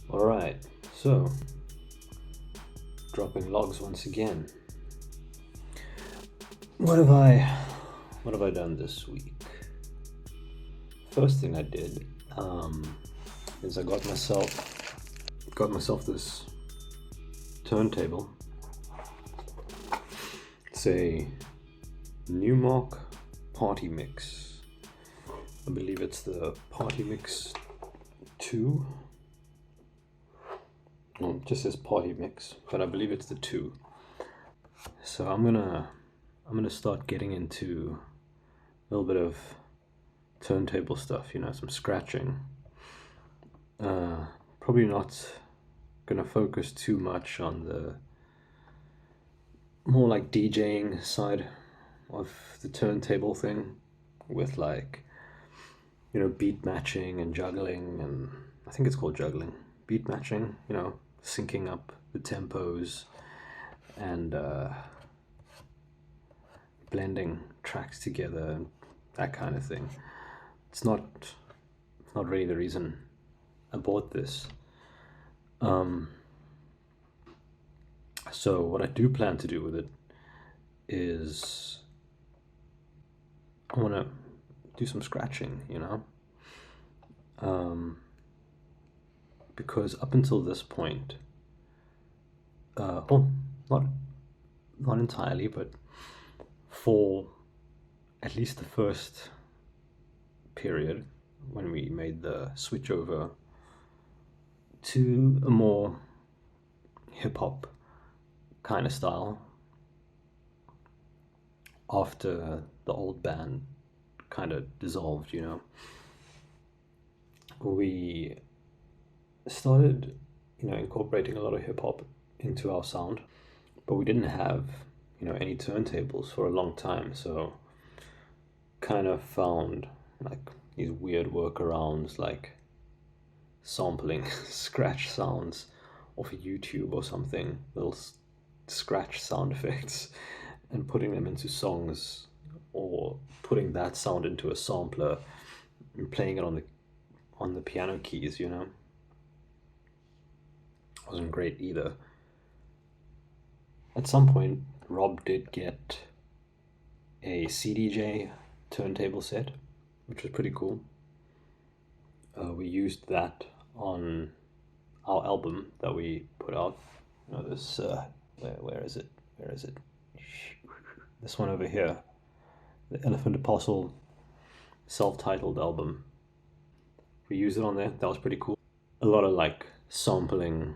Alright, so dropping logs once again. What have I done this week? First thing I did is I got myself this turntable. It's a Numark Party Mix. I believe it's the Party Mix 2. No, it just says Party Mix, but I believe it's the 2. So I'm gonna start getting into a little bit of turntable stuff, some scratching. Probably not gonna focus too much on the more like DJing side of the turntable thing with beat matching and juggling, and I think it's called juggling. Beat matching, syncing up the tempos and blending tracks together and that kind of thing. It's not really the reason I bought this. So what I do plan to do with it is I want to do some scratching, because up until this point, not entirely, but for at least the first period when we made the switch over to a more hip-hop kind of style after the old band kind of dissolved, we started incorporating a lot of hip-hop into our sound, but we didn't have any turntables for a long time, so kind of found these weird workarounds like sampling scratch sounds off of YouTube or something, little scratch sound effects, and putting them into songs, or putting that sound into a sampler and playing it on the piano keys. Wasn't great either. At some point, Rob did get a CDJ turntable set, which was pretty cool. We used that on our album that we put out. This where is it? This one over here, the Elephant Apostle self-titled album. We used it on there. That was pretty cool. A lot of sampling,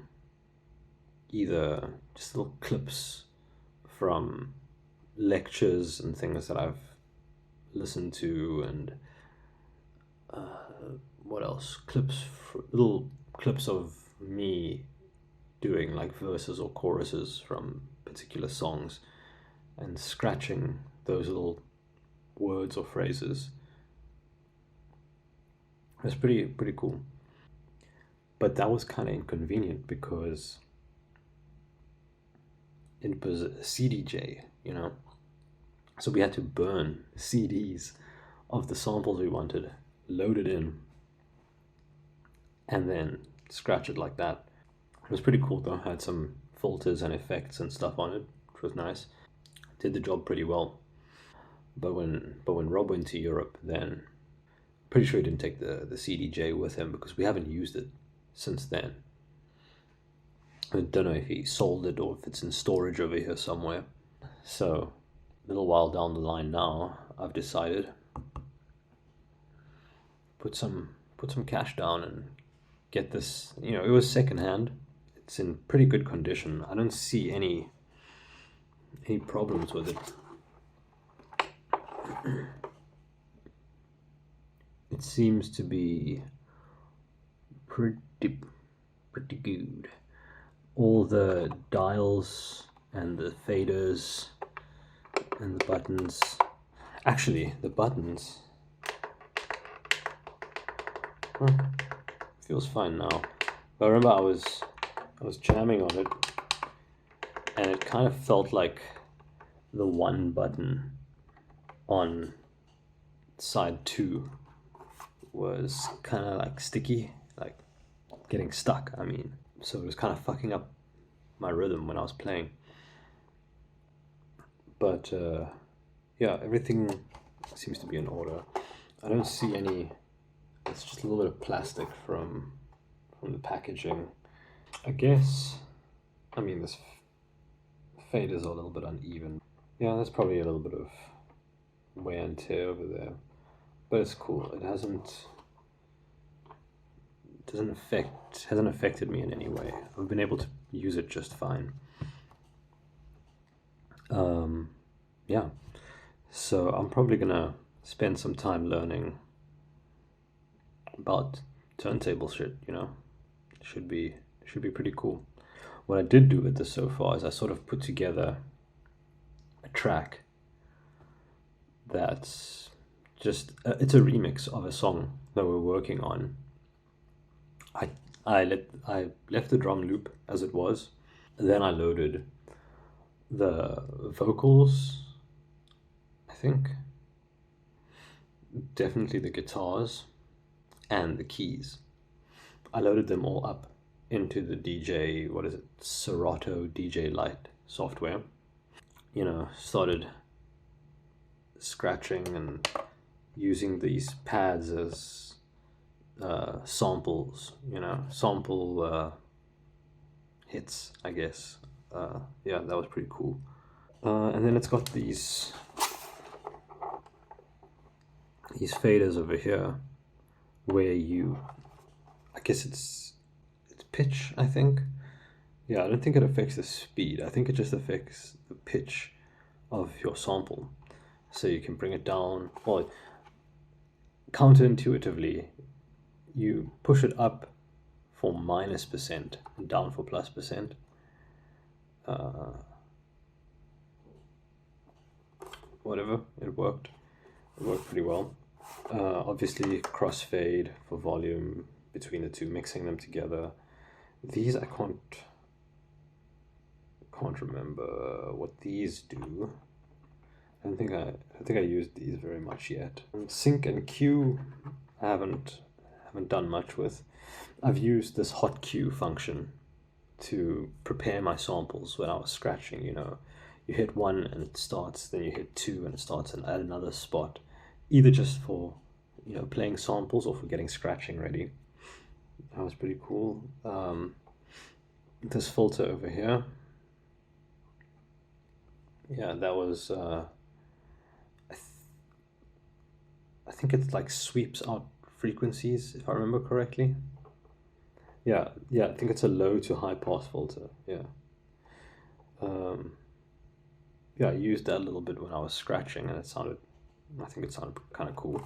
either just little clips from lectures and things that I've listened to, and what else? Little clips of me doing verses or choruses from particular songs and scratching those little words or phrases. It was pretty cool. But that was kind of inconvenient because it was a CDJ, so we had to burn CDs of the samples we wanted, load it in, and then scratch it like that. It was pretty cool though. Had some filters and effects and stuff on it, which was nice. Did the job pretty well. But when Rob went to Europe, then pretty sure he didn't take the CDJ with him, because we haven't used it since then. I don't know if he sold it or if it's in storage over here somewhere. So a little while down the line now, I've decided put some cash down and get this. It was secondhand. It's in pretty good condition. I don't see any problems with it. It seems to be pretty good. All the dials and the faders and the buttons. Actually, the buttons. Feels fine now. But I remember I was jamming on it, and it kind of felt like the one button on side 2 was kind of sticky, getting stuck, I mean. So it was kind of fucking up my rhythm when I was playing. But yeah, everything seems to be in order. I don't see any. It's just a little bit of plastic from the packaging. I guess. I mean, this fade is a little bit uneven. Yeah, there's probably a little bit of wear and tear over there, but it's cool. It hasn't affected me in any way. I've been able to use it just fine. Yeah, so I'm probably gonna spend some time learning about turntable shit. Should be should be pretty cool. What I did do with this so far is I sort of put together a track that's just it's a remix of a song that we're working on. I I left the drum loop as it was. Then I loaded the vocals, I think, definitely the guitars and the keys. I loaded them all up into the DJ, what is it, Serato DJ Lite software. Started scratching and using these pads as samples, sample hits, I guess. Yeah, that was pretty cool. And then it's got these faders over here where I guess it's pitch, I think. Yeah, I don't think it affects the speed. I think it just affects the pitch of your sample. So you can bring it down. Well, counterintuitively, you push it up for -% and down for +%. Whatever, it worked. It worked pretty well. Obviously, crossfade for volume between the two, mixing them together. These I can't remember what these do. I don't think I used these very much yet. And sync and cue, I haven't done much with. I've used this hot cue function to prepare my samples when I was scratching. You hit one and it starts, then you hit two and it starts at another spot, either just for playing samples or for getting scratching ready. That was pretty cool. This filter over here, yeah, that was I think it like sweeps out frequencies, if I remember correctly. Yeah, I think it's a low to high pass filter. Yeah. Yeah, I used that a little bit when I was scratching, and I think it sounded kind of cool.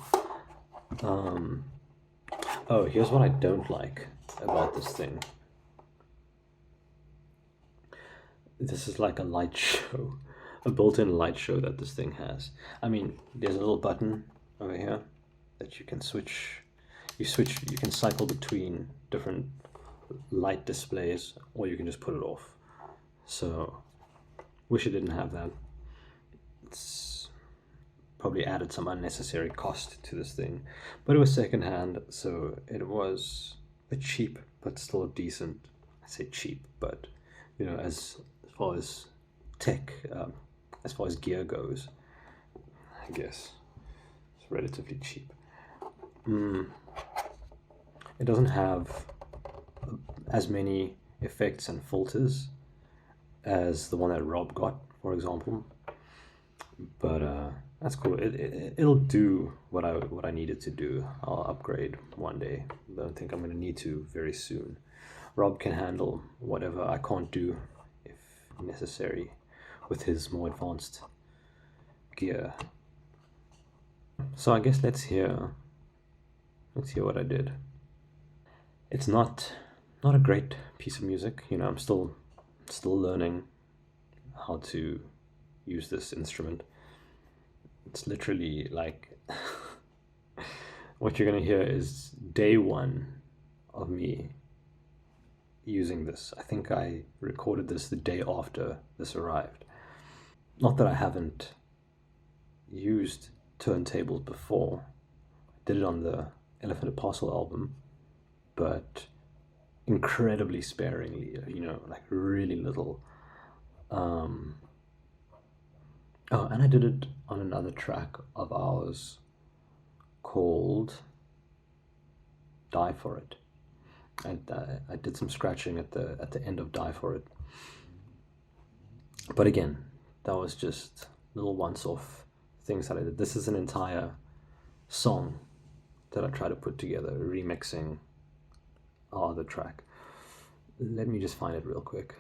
Oh, here's what I don't like about this thing. This is like a light show, a built-in light show that this thing has. I mean, there's a little button over here that you can switch. You can cycle between different light displays, or you can just put it off. So, wish it didn't have that. It's probably added some unnecessary cost to this thing, but it was secondhand, so it was a cheap but still decent. I say cheap, but as far as tech, as far as gear goes, I guess it's relatively cheap. It doesn't have as many effects and filters as the one that Rob got, for example. But that's cool. It'll do what I need it to do. I'll upgrade one day. I don't think I'm gonna need to very soon. Rob can handle whatever I can't do if necessary with his more advanced gear. So I guess let's hear what I did. It's not a great piece of music. I'm still learning how to use this instrument. It's literally like what you're gonna hear is day one of me using this. I think I recorded this the day after this arrived. Not that I haven't used turntables before. I did it on the Elephant and Parcel album, but incredibly sparingly, like really little. Oh, and I did it on another track of ours called Die For It. I did some scratching at the end of Die For It. But again, that was just little once-off things that I did. This is an entire song that I try to put together, remixing our other track. Let me just find it real quick.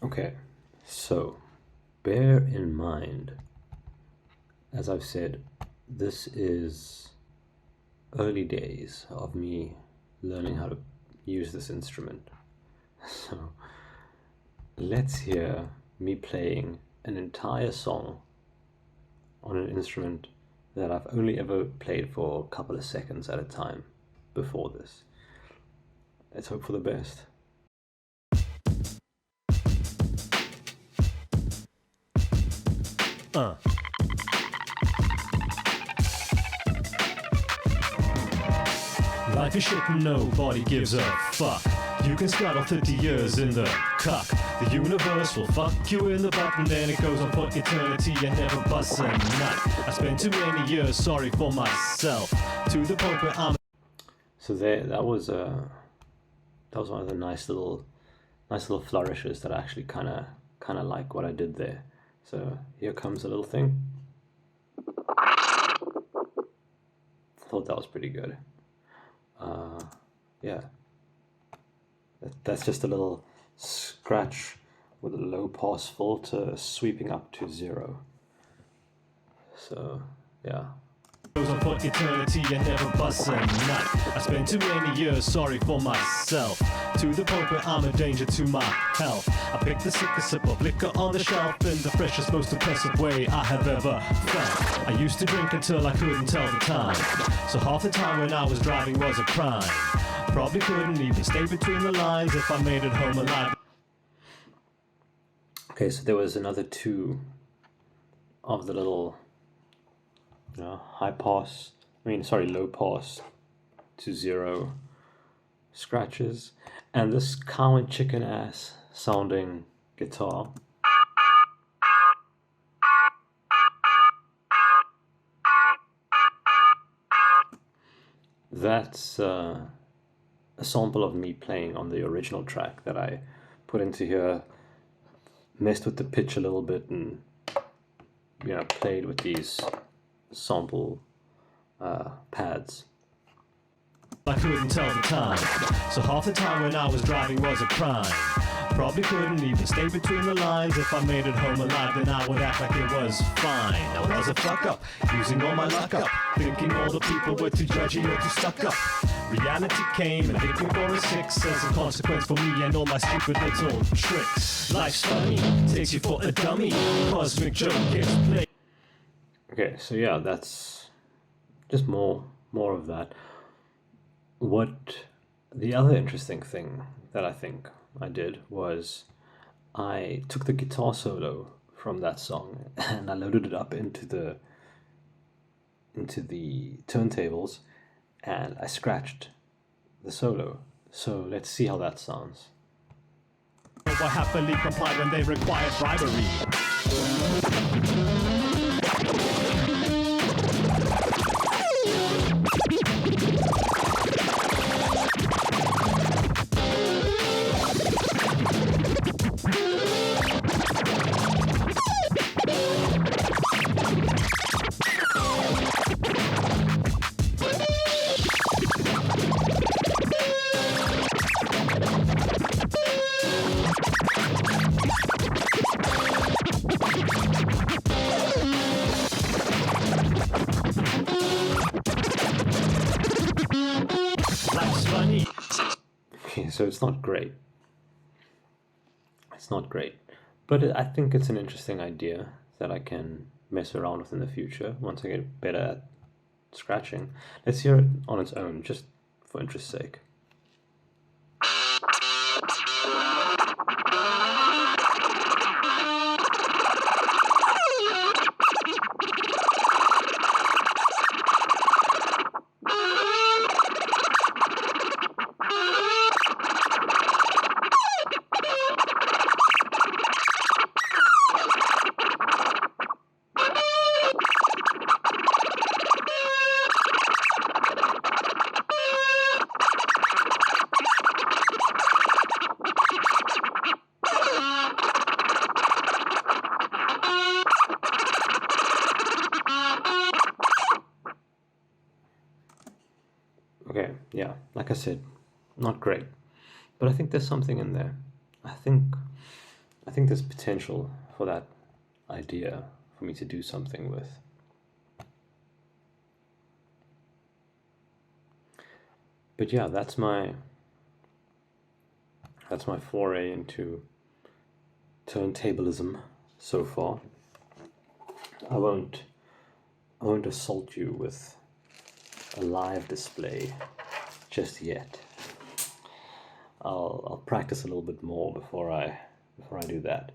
Okay, so bear in mind, as I've said, this is early days of me learning how to use this instrument. So let's hear me playing an entire song on an instrument that I've only ever played for a couple of seconds at a time before this. Let's hope for the best. Life is shit and nobody gives a fuck. You can straddle 50 years in the cuck. The universe will fuck you in the butt, and then it goes on for eternity and never busts a nut. I spent too many years sorry for myself, to the point where I'm... So that was one of the nice little flourishes that I actually kind of like what I did there. So here comes a little thing. Thought that was pretty good. Yeah, that's just a little scratch with a low pass filter sweeping up to 0. So yeah. Goes on for eternity and never busts a nut. I spent too many years sorry for myself, to the point where I'm a danger to my health. I picked the sickest sip of liquor on the shelf in the freshest, most impressive way I have ever felt. I used to drink until I couldn't tell the time, so half the time when I was driving was a crime. Probably couldn't even stay between the lines if I made it home alive. Okay, so there was another 2 of the little low pass to 0 scratches, and this cow and chicken ass sounding guitar. That's a sample of me playing on the original track that I put into here, messed with the pitch a little bit, and played with these sample pads. I couldn't tell the time, so half the time when I was driving was a crime. Probably couldn't even stay between the lines. If I made it home alive, then I would act like it was fine. I was a fuck up, using all my luck up, thinking all the people were too judgy or too stuck up. Reality came and hit me for a 6 as a consequence for me and all my stupid little tricks. Life's funny, takes you for a dummy, cosmic joke gets played. Okay, so yeah, that's just more of that. What the other interesting thing that I think I did was I took the guitar solo from that song and I loaded it up into the turntables and I scratched the solo. So let's see how that sounds. I happily complied when they required bribery. Okay, so it's not great. It's not great, but I think it's an interesting idea that I can mess around with in the future once I get better at scratching. Let's hear it on its own, just for interest's sake. yeah, like I said, not great, but I think there's something in there. I think there's potential for that idea for me to do something with. But yeah, that's my foray into turntablism so far. I won't assault you with a live display just yet. I'll practice a little bit more before I do that.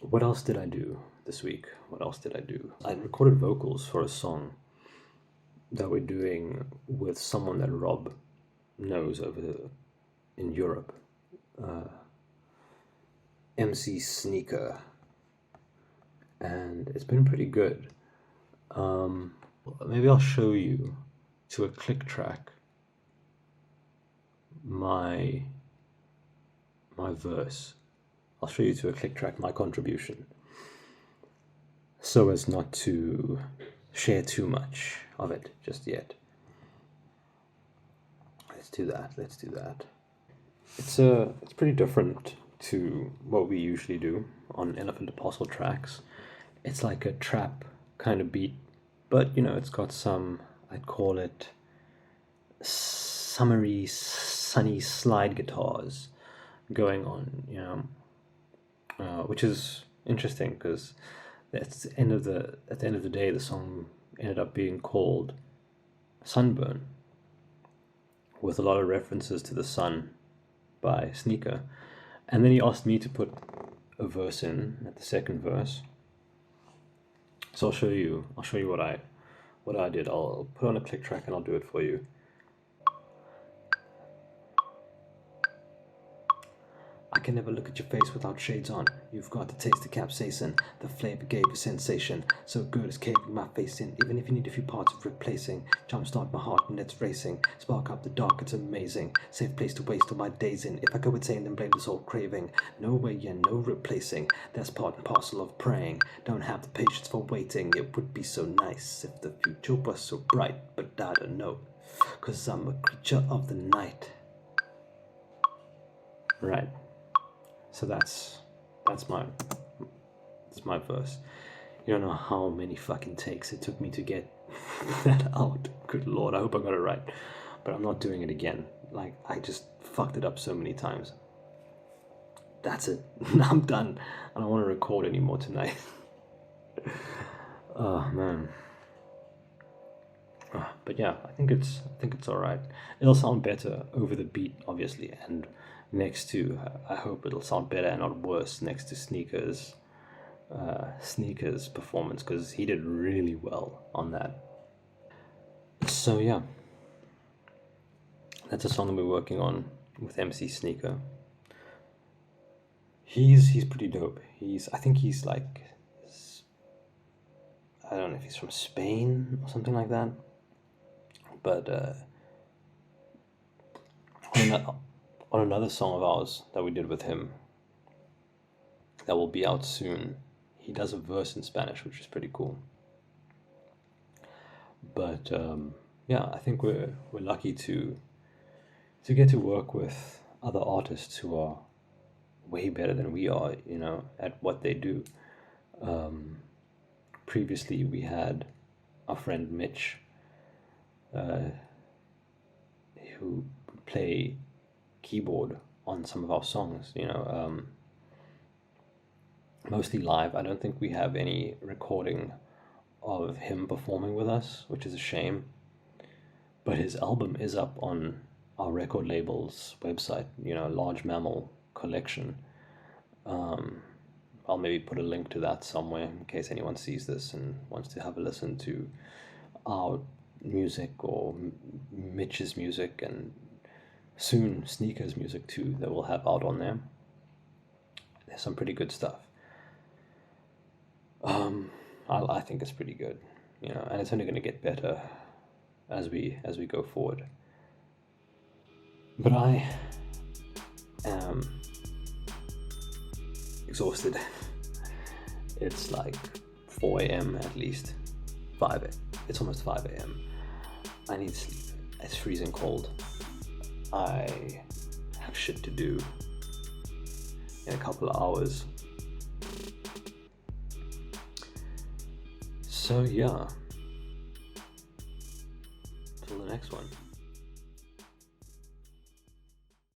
What else did I do this week? What else did I do? I recorded vocals for a song that we're doing with someone that Rob knows over in Europe. MC Sneaker, and it's been pretty good. Maybe I'll show you to a click track my verse. I'll show you to a click track my contribution, so as not to share too much of it just yet. Let's do that. It's pretty different to what we usually do on Elephant Apostle tracks. It's like a trap kind of beat, but it's got some, I'd call it summery, sunny slide guitars going on, which is interesting because at the end of the day, the song ended up being called Sunburn, with a lot of references to the sun by Sneaker. And then he asked me to put a verse in at the second verse. So I'll show you what I did. I'll put on a click track and I'll do it for you. I can never look at your face without shades on. You've got the taste of capsaicin. The flavor gave a sensation. So good it's caving my face in. Even if you need a few parts of replacing. Jumpstart my heart when it's racing. Spark up the dark, it's amazing. Safe place to waste all my days in. If I go insane, then blame this old craving. No way, yeah, no replacing. That's part and parcel of praying. Don't have the patience for waiting. It would be so nice if the future was so bright. But I don't know, 'cause I'm a creature of the night. Right. So that's my verse. You don't know how many fucking takes it took me to get that out. Good lord, I hope I got it right. But I'm not doing it again. Like, I just fucked it up so many times. That's it. I'm done. I don't want to record anymore tonight. Oh man. But yeah, I think it's alright. It'll sound better over the beat, obviously, and next to, I hope it'll sound better and not worse next to Sneaker's performance, because he did really well on that. So yeah, that's a song that we're working on with MC Sneaker. He's pretty dope. I think he's like, I don't know if he's from Spain or something like that, but on another song of ours that we did with him that will be out soon, he does a verse in Spanish, which is pretty cool. But yeah, I think we're lucky to get to work with other artists who are way better than we are, at what they do. Previously, we had our friend Mitch, who would play keyboard on some of our songs, mostly live. I don't think we have any recording of him performing with us, which is a shame. But his album is up on our record label's website, Large Mammal Collection. I'll maybe put a link to that somewhere in case anyone sees this and wants to have a listen to our music or Mitch's music, and soon Sneaker's music too, that we'll have out on there. There's some pretty good stuff. I think it's pretty good, and it's only going to get better as we go forward. But I am exhausted. It's like 4 a.m. at least. It's almost 5 a.m. I need sleep. It's freezing cold. I have shit to do in a couple of hours. So yeah, till the next one.